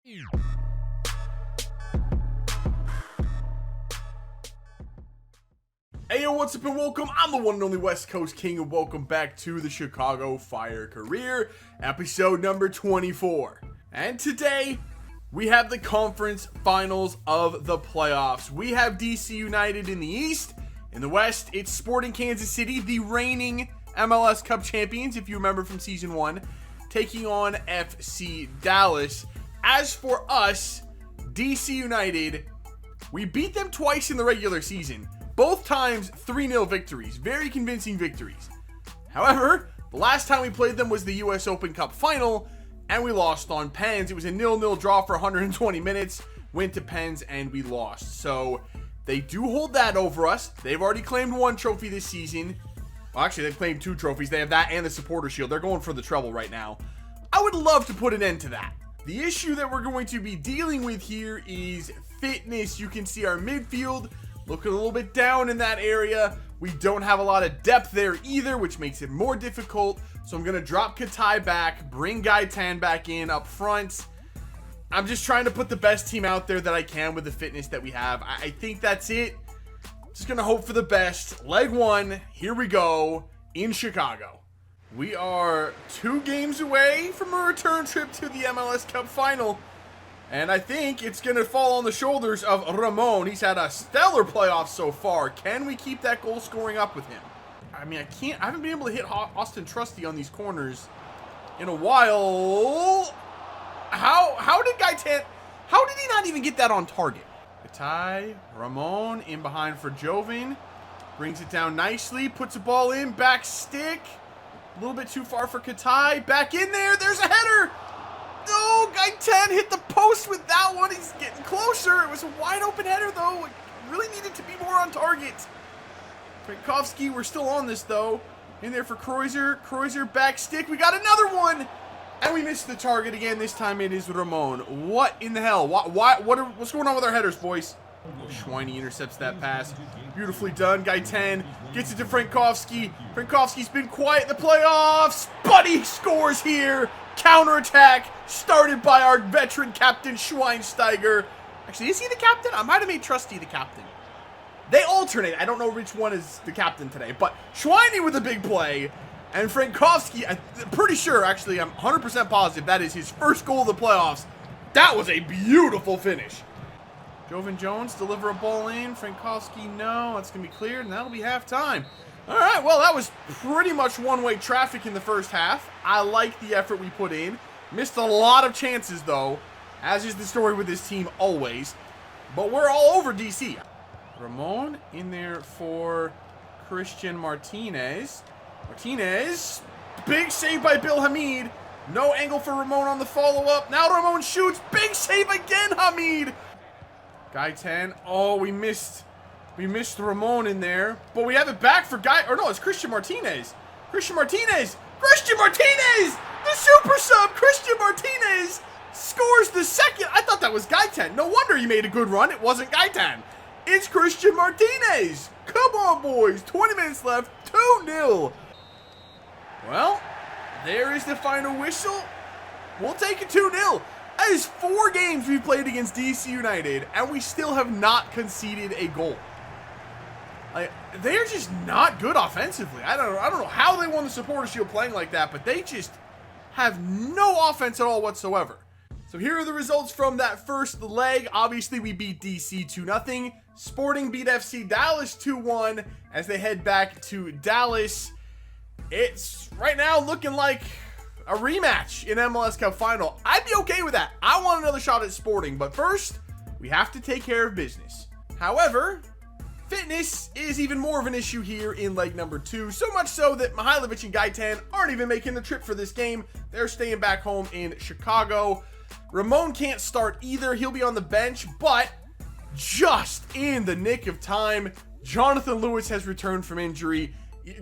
Hey yo, what's up and welcome. I'm the one and only West Coast King, and welcome back to the Chicago Fire career, episode number 24. And today, we have the conference finals of the playoffs. We have DC United in the East. In the West, it's Sporting Kansas City, the reigning MLS Cup champions, if you remember from Season 1, taking on FC Dallas. As for us, DC United, we beat them twice in the regular season. Both times 3-0 victories, very convincing victories. However, the last time we played them was the US Open Cup final, and we lost on pens. It was a 0-0 draw for 120 minutes, went to pens, and we lost. So they do hold that over us. They've already claimed one trophy this season. Well, actually, they've claimed 2 trophies. They have that and the Supporter Shield. They're going for the treble right now. I would love to put an end to that. The issue that we're going to be dealing with here is fitness. You can see our midfield looking a little bit down in that area. We don't have a lot of depth there either, which makes it more difficult. So I'm going to drop Katai back, bring Gaetan back in up front. I'm just trying to put the best team out there that I can with the fitness that we have. I think that's it. Just going to hope for the best. Leg 1, here we go, in Chicago. We are 2 games away from a return trip to the MLS Cup final. And I think it's going to fall on the shoulders of Ramon. He's had a stellar playoff so far. Can we keep that goal scoring up with him? I mean, I haven't been able to hit Austin Trusty on these corners in a while. How did he not even get that on target? Katai, Ramon in behind for Joven. Brings it down nicely, puts the ball in, back stick. A little bit too far for Katai. Back in there, there's a header. No, Gaetan hit the post with that one. He's getting closer. It was a wide open header, though. It really needed to be more on target. Frankowski, we're still on this, though. In there for Kreuzer. Kreuzer back stick. We got another one. And we missed the target again. This time it is Ramon. What in the hell? What's going on with our headers, boys? Schweini intercepts that pass. Beautifully done. Gaetan gets it to Frankowski. Frankowski's been quiet in the playoffs, but he scores here. Counterattack started by our veteran captain, Schweinsteiger. Actually, is he the captain? I might have made Trusty the captain. They alternate. I don't know which one is the captain today, but Schweini with a big play. And Frankowski, I'm pretty sure, actually, I'm 100% positive that is his first goal of the playoffs. That was a beautiful finish. Joven Jones deliver a ball in. Frankowski, no. That's going to be cleared, and that'll be halftime. All right, well, that was pretty much one-way traffic in the first half. I like the effort we put in. Missed a lot of chances, though, as is the story with this team always. But we're all over DC. Ramon in there for Christian Martinez. Martinez, big save by Bill Hamid. No angle for Ramon on the follow-up. Now Ramon shoots. Big save again, Hamid. Gaetan. Oh, we missed Ramon in there. But we have it back for it's Christian Martinez. Christian Martinez! The super sub! Christian Martinez scores the second. I thought that was Gaetan. No wonder he made a good run. It wasn't Gaetan. It's Christian Martinez. Come on, boys. 20 minutes left. 2-0. Well, there is the final whistle. We'll take it 2-0. That is 4 games we've played against DC United, and we still have not conceded a goal. They're just not good offensively. I don't know how they won the Supporter Shield playing like that, but they just have no offense at all whatsoever. So here are the results from that first leg. Obviously, we beat DC 2-0. Sporting beat FC Dallas 2-1 as they head back to Dallas. It's right now looking like a rematch in MLS Cup final. I'd be okay with that. I want another shot at Sporting, but first, we have to take care of business. However, fitness is even more of an issue here in leg number 2, so much so that Mihailovic and Gaetan aren't even making the trip for this game. They're staying back home in Chicago. Ramon can't start either. He'll be on the bench, but just in the nick of time, Jonathan Lewis has returned from injury.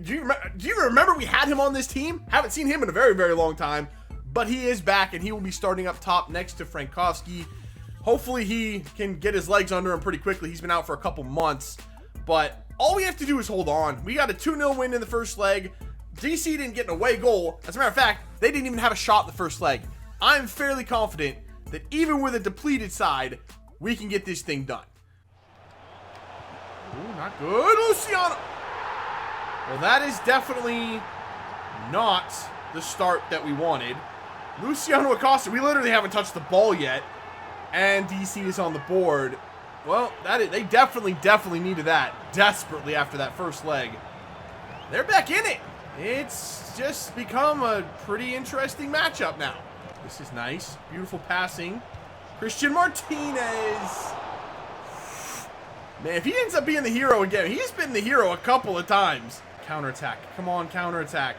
Do you remember we had him on this team? Haven't seen him in a very, very long time, but he is back and he will be starting up top next to Frankowski. Hopefully he can get his legs under him pretty quickly. He's been out for a couple months, but all we have to do is hold on. We got a 2-0 win in the first leg. DC didn't get an away goal. As a matter of fact, they didn't even have a shot in the first leg. I'm fairly confident that even with a depleted side, we can get this thing done. Ooh, not good. Luciano. Well, that is definitely not the start that we wanted. Luciano Acosta, we literally haven't touched the ball yet. And DC is on the board. Well, they definitely needed that desperately after that first leg. They're back in it. It's just become a pretty interesting matchup now. This is nice. Beautiful passing. Christian Martinez. Man, if he ends up being the hero again, he's been the hero a couple of times. Counterattack. Come on, counterattack.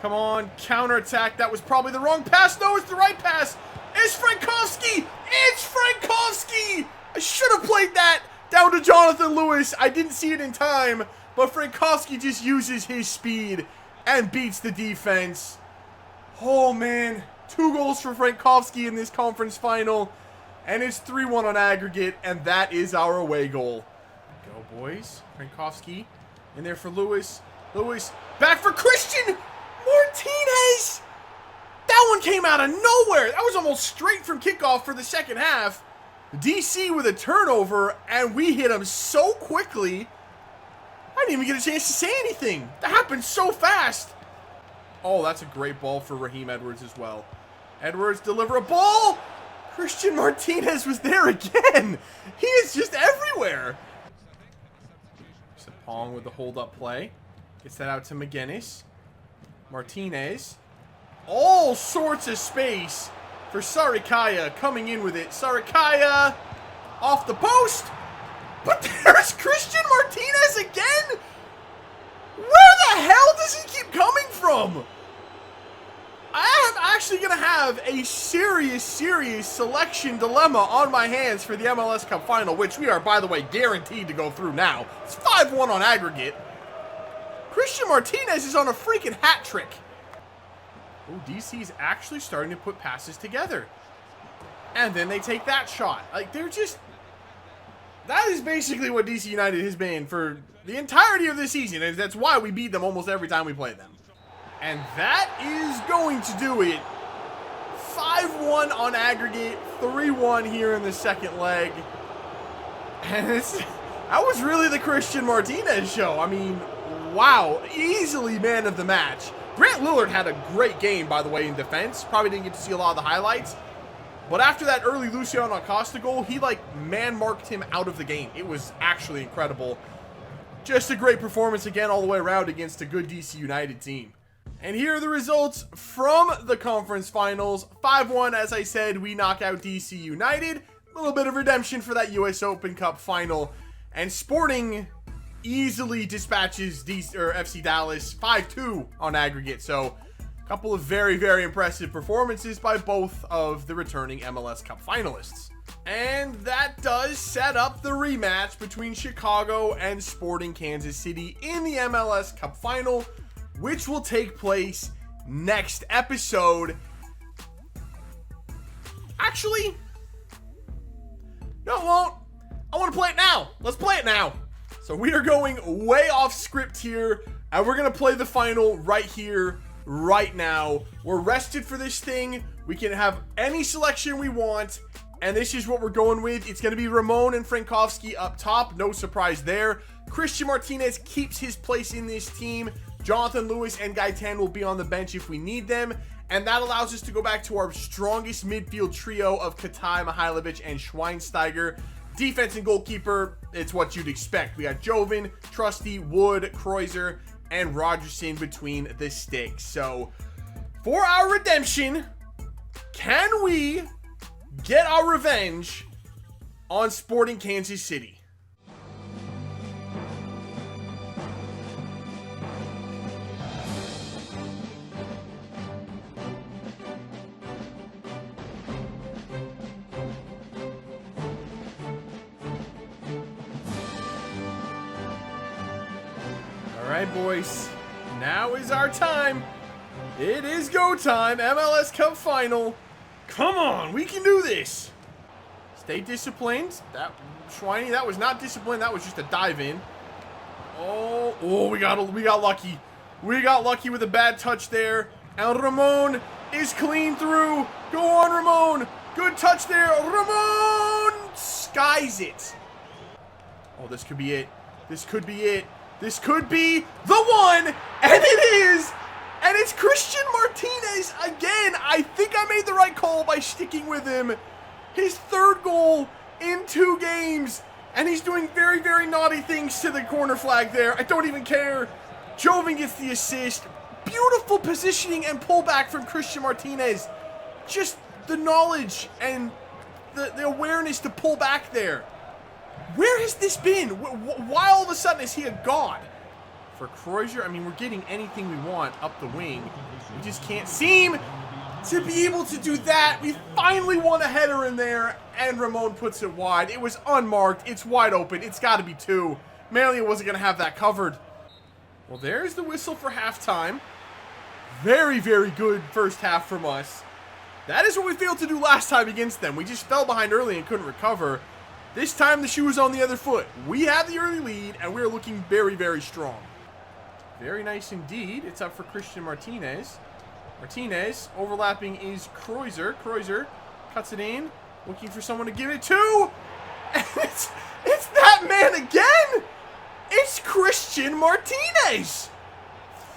Come on, counterattack. That was probably the wrong pass. No, it's the right pass. It's Frankowski. It's Frankowski. I should have played that down to Jonathan Lewis. I didn't see it in time, but Frankowski just uses his speed and beats the defense. Oh, man. 2 goals for Frankowski in this conference final, and it's 3-1 on aggregate, and that is our away goal. Go, boys. Frankowski in there for Lewis. Lewis back for Christian Martinez. That one came out of nowhere. That was almost straight from kickoff for the second half. DC with a turnover, and we hit him so quickly, I didn't even get a chance to say anything. That happened so fast. Oh, that's a great ball for Raheem Edwards as well. Edwards deliver a ball. Christian Martinez was there again. He is just everywhere. Pong with the hold-up play. Gets that out to McGinnis. Martinez. All sorts of space for Sarikaya coming in with it. Sarikaya off the post. But there's Christian Martinez again? Where the hell does he keep coming from? I am actually going to have a serious selection dilemma on my hands for the MLS Cup Final, which we are, by the way, guaranteed to go through now. It's 5-1 on aggregate. Christian Martinez is on a freaking hat trick. Oh, DC's actually starting to put passes together. And then they take that shot. Like, they're just... That is basically what DC United has been for the entirety of this season, and that's why we beat them almost every time we play them. And that is going to do it. 5-1 on aggregate, 3-1 here in the second leg. And that was really the Christian Martinez show. I mean, wow, easily man of the match. Grant Lillard had a great game, by the way, in defense. Probably didn't get to see a lot of the highlights. But after that early Luciano Acosta goal, he, like, man-marked him out of the game. It was actually incredible. Just a great performance again all the way around against a good DC United team. And here are the results from the conference finals. 5-1, as I said, we knock out DC United. A little bit of redemption for that US Open Cup final. And Sporting easily dispatches FC Dallas 5-2 on aggregate. So a couple of very impressive performances by both of the returning MLS Cup finalists. And that does set up the rematch between Chicago and Sporting Kansas City in the MLS Cup final, which will take place next episode. Actually, no, it won't. I want to play it now. Let's play it now. So we are going way off script here, and we're going to play the final right here, right now. We're rested for this thing. We can have any selection we want, and this is what we're going with. It's going to be Ramon and Frankowski up top. No surprise there. Christian Martinez keeps his place in this team. Jonathan Lewis and Gaetan will be on the bench if we need them. And that allows us to go back to our strongest midfield trio of Katai, Mihailovic, and Schweinsteiger. Defense and goalkeeper, it's what you'd expect. We got Joven, Trusty, Wood, Kreuzer, and Rogerson between the sticks. So, for our redemption, can we get our revenge on Sporting Kansas City? Alright, boys, now is our time. It is go time. MLS Cup final. Come on, we can do this. Stay disciplined. That Schweini, that was not disciplined. That was just a dive in. Oh, we got lucky. We got lucky with a bad touch there. And Ramon is clean through. Go on, Ramon. Good touch there. Ramon skies it. Oh, this could be it. This could be it. This could be the one. And it is. And it's Christian Martinez again. I think I made the right call by sticking with him. His third goal in 2 games. And he's doing very, very naughty things to the corner flag there. I don't even care. Joven gets the assist. Beautiful positioning and pullback from Christian Martinez. Just the knowledge and the awareness to pull back there. Where has this been? Why all of a sudden is he a god? For Kreuzer, I mean, we're getting anything we want up the wing. We just can't seem to be able to do that. We finally won a header in there, and Ramon puts it wide. It was unmarked. It's wide open. It's got to be 2. Manley wasn't going to have that covered. Well, there's the whistle for halftime. Very, very good first half from us. That is what we failed to do last time against them. We just fell behind early and couldn't recover. This time the shoe is on the other foot. We have the early lead, and we're looking very, very strong. Very nice indeed. It's up for Christian Martinez. Martinez, overlapping is Kreuzer. Kreuzer cuts it in, looking for someone to give it to. And it's that man again. It's Christian Martinez.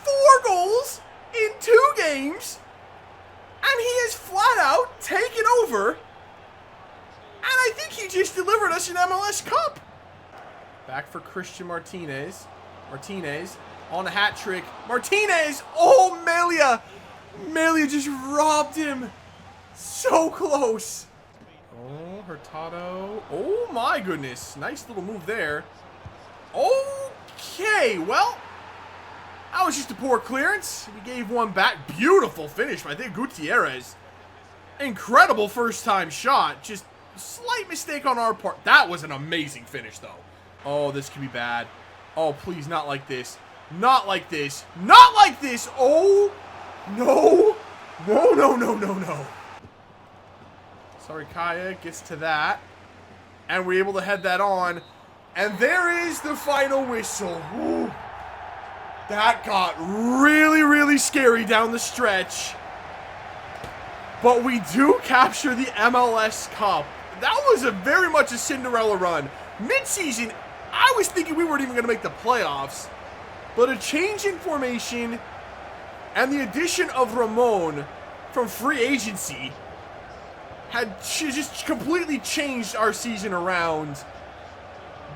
4 goals in 2 games. And he has flat out taken over. And I think he just delivered us an MLS Cup. Back for Christian Martinez. Martinez on a hat trick. Martinez! Oh, Melia! Melia just robbed him. So close. Oh, Hurtado. Oh, my goodness. Nice little move there. Okay, well, that was just a poor clearance. We gave one back. Beautiful finish by Gutierrez. Incredible first-time shot. Just slight mistake on our part. That was an amazing finish, though. Oh, this could be bad. Oh, please, not like this. Not like this. Not like this. Oh, no. No, no, no, no, no. Sorry, Kaya gets to that. And we're able to head that on. And there is the final whistle. Ooh. That got really, really scary down the stretch. But we do capture the MLS Cup. That was very much a Cinderella run. Mid-season, I was thinking we weren't even going to make the playoffs. But a change in formation and the addition of Ramon from free agency had just completely changed our season around.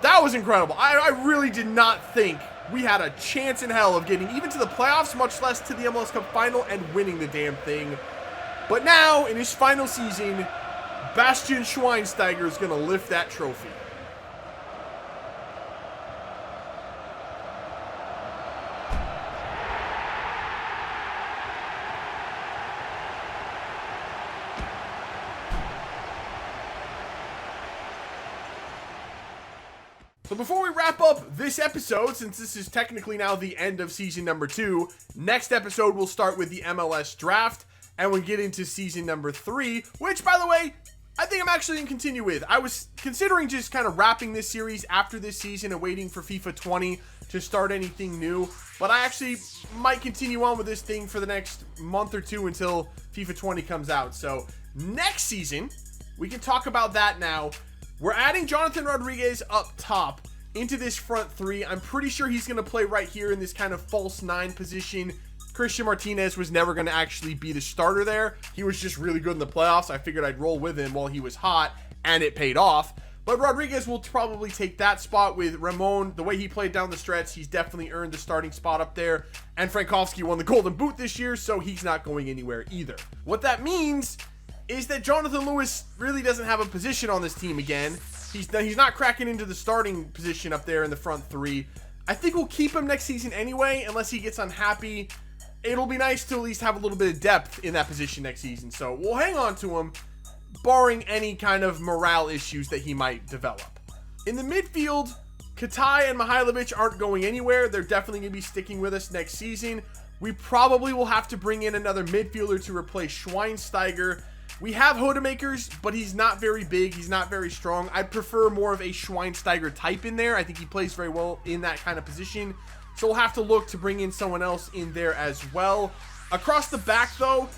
That was incredible. I really did not think we had a chance in hell of getting even to the playoffs, much less to the MLS Cup final and winning the damn thing. But now, in his final season, Bastian Schweinsteiger is going to lift that trophy. So before we wrap up this episode, since this is technically now the end of season number 2, next episode we'll start with the MLS draft, and we'll get into season number 3, which, by the way, I think I'm actually going to continue with. I was considering just kind of wrapping this series after this season and waiting for FIFA 20 to start anything new, but I actually might continue on with this thing for the next month or 2 until FIFA 20 comes out. So next season, we can talk about that now. We're adding Jonathan Rodriguez up top into this front 3. I'm pretty sure he's going to play right here in this kind of false 9 position. Christian Martinez was never going to actually be the starter there. He was just really good in the playoffs. I figured I'd roll with him while he was hot, and it paid off. But Rodriguez will probably take that spot with Ramon. The way he played down the stretch, he's definitely earned the starting spot up there. And Frankowski won the Golden Boot this year, so he's not going anywhere either. What that means is that Jonathan Lewis really doesn't have a position on this team again. He's not cracking into the starting position up there in the front 3. I think we'll keep him next season anyway, unless he gets unhappy. It'll be nice to at least have a little bit of depth in that position next season. So we'll hang on to him, barring any kind of morale issues that he might develop. In the midfield, Katai and Mihailovic aren't going anywhere. They're definitely going to be sticking with us next season. We probably will have to bring in another midfielder to replace Schweinsteiger. We have Hodemakers, but he's not very big. He's not very strong. I'd prefer more of a Schweinsteiger type in there. I think he plays very well in that kind of position. So we'll have to look to bring in someone else in there as well. Across the back, though,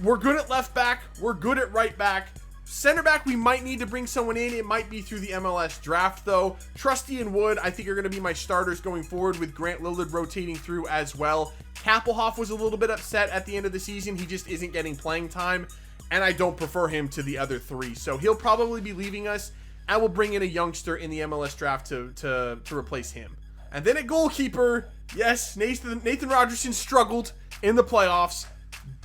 we're good at left back. We're good at right back. Center back, we might need to bring someone in. It might be through the MLS draft, though. Trusty and Wood, I think, are going to be my starters going forward, with Grant Lillard rotating through as well. Kappelhoff was a little bit upset at the end of the season. He just isn't getting playing time, and I don't prefer him to the other three. So he'll probably be leaving us, and we'll bring in a youngster in the MLS draft to replace him. And then at goalkeeper, yes, Nathan Rogerson struggled in the playoffs,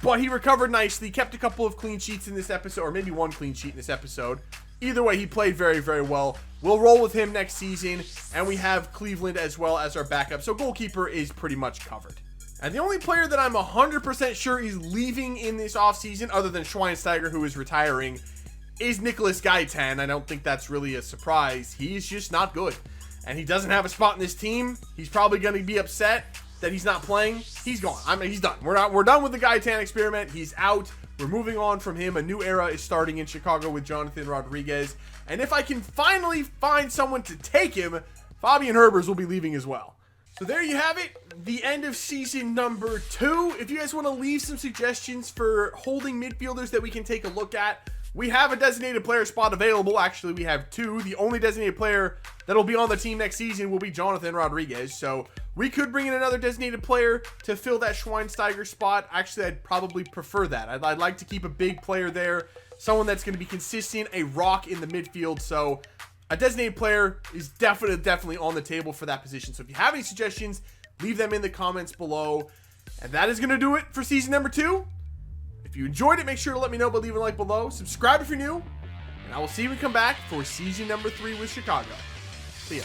but he recovered nicely, kept a couple of clean sheets in this episode, or maybe one clean sheet in this episode. Either way, he played very, very well. We'll roll with him next season, and we have Cleveland as well as our backup, so goalkeeper is pretty much covered. And the only player that I'm 100% sure is leaving in this offseason, other than Schweinsteiger, who is retiring, is Nicholas Gaitan. I don't think that's really a surprise. He's just not good, and he doesn't have a spot in this team. He's probably going to be upset that he's not playing. He's gone. I mean, he's done. We're done with the Gaitan experiment. He's out. We're moving on from him. A new era is starting in Chicago with Jonathan Rodriguez. And if I can finally find someone to take him, Fabian Herbers will be leaving as well. So there you have it, the end of season number 2. If you guys want to leave some suggestions for holding midfielders that we can take a look at, we have a designated player spot available. Actually, we have 2. The only designated player that'll be on the team next season will be Jonathan Rodriguez. So we could bring in another designated player to fill that Schweinsteiger spot. Actually, I'd probably prefer that. I'd like to keep a big player there, someone that's going to be consistent, a rock in the midfield. So a designated player is definitely on the table for that position. So if you have any suggestions, leave them in the comments below. And that is going to do it for season number 2. If you enjoyed it, make sure to let me know by leaving a like below. Subscribe if you're new. And I will see you when we come back for season number 3 with Chicago. See ya.